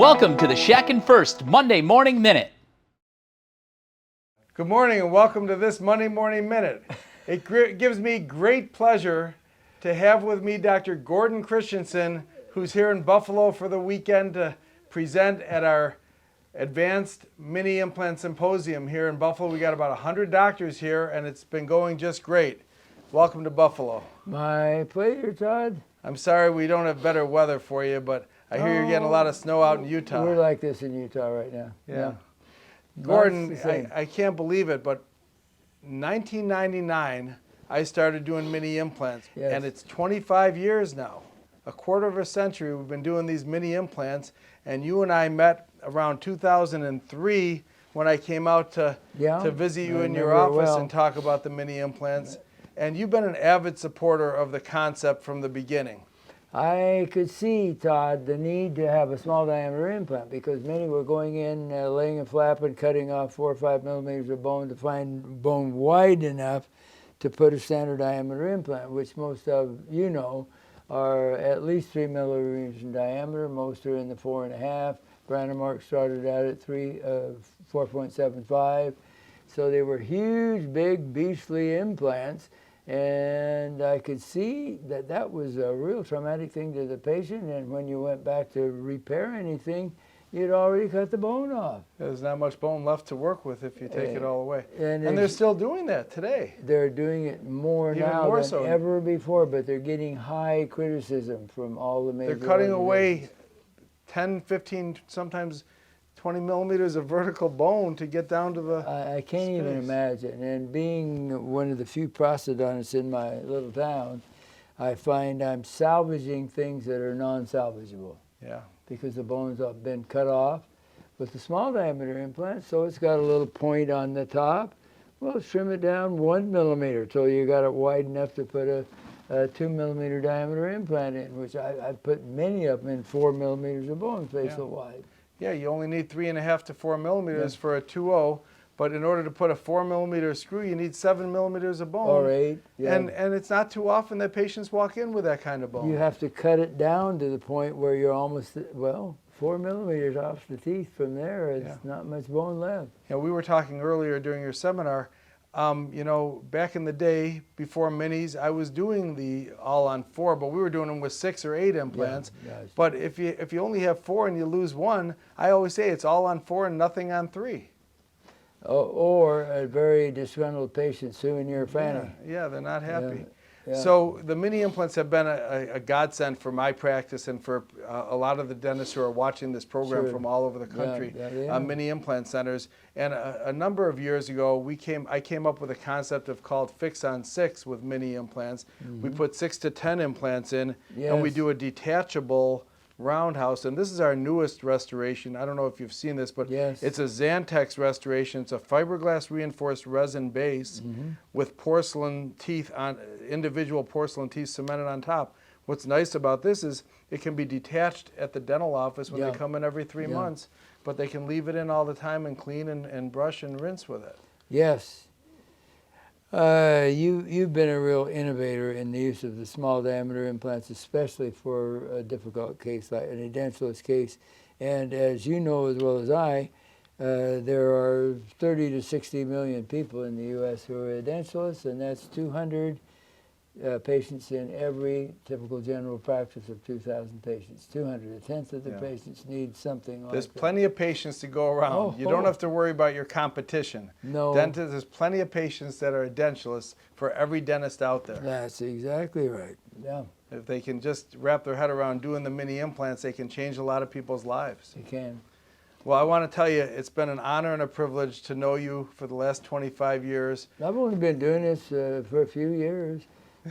Welcome to the Shatkin F.I.R.S.T Monday Morning Minute. Good morning and welcome to this Monday Morning Minute. It gives me great pleasure to have with me Dr. Gordon Christensen, who's here in Buffalo for the weekend to present at our Advanced Mini Implant Symposium here in Buffalo. We got about 100 doctors here and it's been going just great. Welcome to Buffalo. My pleasure, Todd. I'm sorry we don't have better weather for you, but I hear you're getting a lot of snow out in Utah. We're like this in Utah right now. Yeah. Gordon, I can't believe it, but 1999, I started doing mini implants, and it's 25 years now. A quarter of a century we've been doing these mini implants, and you and I met around 2003 when I came out to visit you in your office and talk about the mini implants. And you've been an avid supporter of the concept from the beginning. I could see, Todd, the need to have a small diameter implant because many were going in, laying a flap and cutting off 4 or 5 millimeters of bone to find bone wide enough to put a standard diameter implant, which most of you know are at least 3 millimeters in diameter. Most are in the 4.5. Brandemark started out at 4.75. So they were huge, big, beastly implants. And I could see that that was a real traumatic thing to the patient, and when you went back to repair anything, you'd already cut the bone off. There's not much bone left to work with if you take it all away. And they're still doing that today. They're doing it more now than ever before, but they're getting high criticism from all the major They're cutting away 10, 15, sometimes 20 millimeters of vertical bone to get down to the I can't even imagine. And being one of the few prosthodontists in my little town, I find I'm salvaging things that are non-salvageable. Yeah. Because the bones have been cut off with the small diameter implant, so it's got a little point on the top. Well, trim it down 1 millimeter till you got it wide enough to put a 2 millimeter diameter implant in, which I put many of them in 4 millimeters of bone, facial wide. Yeah, you only need 3.5 to 4 millimeters for a 2.0, but in order to put a 4 millimeter screw, you need 7 millimeters of bone. Or 8. Yeah. And it's not too often that patients walk in with that kind of bone. You have to cut it down to the point where you're almost, 4 millimeters off the teeth from there. It's not much bone left. Yeah, we were talking earlier during your seminar. You know, back in the day, before minis, I was doing the all on 4, but we were doing them with 6 or 8 implants. But if you only have 4 and you lose 1, I always say it's all on 4 and nothing on 3. Or a very disgruntled patient suing your fanny. Yeah, they're not happy. So the mini implants have been a godsend for my practice and for a lot of the dentists who are watching this program from all over the country, mini implant centers. And a number of years ago, I came up with a concept called Fix on 6 with mini implants. We put 6 to 10 implants in, and we do a detachable roundhouse, and this is our newest restoration. I don't know if you've seen this, but it's a Xantex restoration. It's a fiberglass reinforced resin base with porcelain teeth on individual porcelain teeth cemented on top. What's nice about this is it can be detached at the dental office when they come in every 3 months, but they can leave it in all the time and clean and brush and rinse with it. Yes. You've been a real innovator in the use of the small diameter implants, especially for a difficult case like an edentulous case. And as you know as well as I, there are 30 to 60 million people in the U.S. who are edentulous, and that's 200 patients in every typical general practice of 2,000 patients. 200, a tenth of the patients need something like that. There's plenty of patients to go around. You don't have to worry about your competition. No. There's plenty of patients that are edentulous for every dentist out there. That's exactly right. Yeah. If they can just wrap their head around doing the mini implants, they can change a lot of people's lives. They can. Well, I want to tell you, it's been an honor and a privilege to know you for the last 25 years. I've only been doing this for a few years.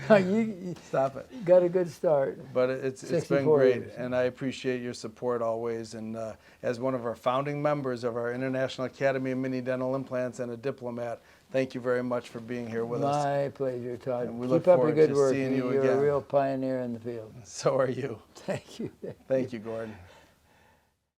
You Stop it. Got a good start. But it's been great, years. and I appreciate your support always. And as one of our founding members of our International Academy of Mini Dental Implants and a diplomat, thank you very much for being here with us. My pleasure, Todd. And we look Keep up forward the good to work. seeing you You're again. a real pioneer in the field. So are you. Thank you. Thank you, Gordon.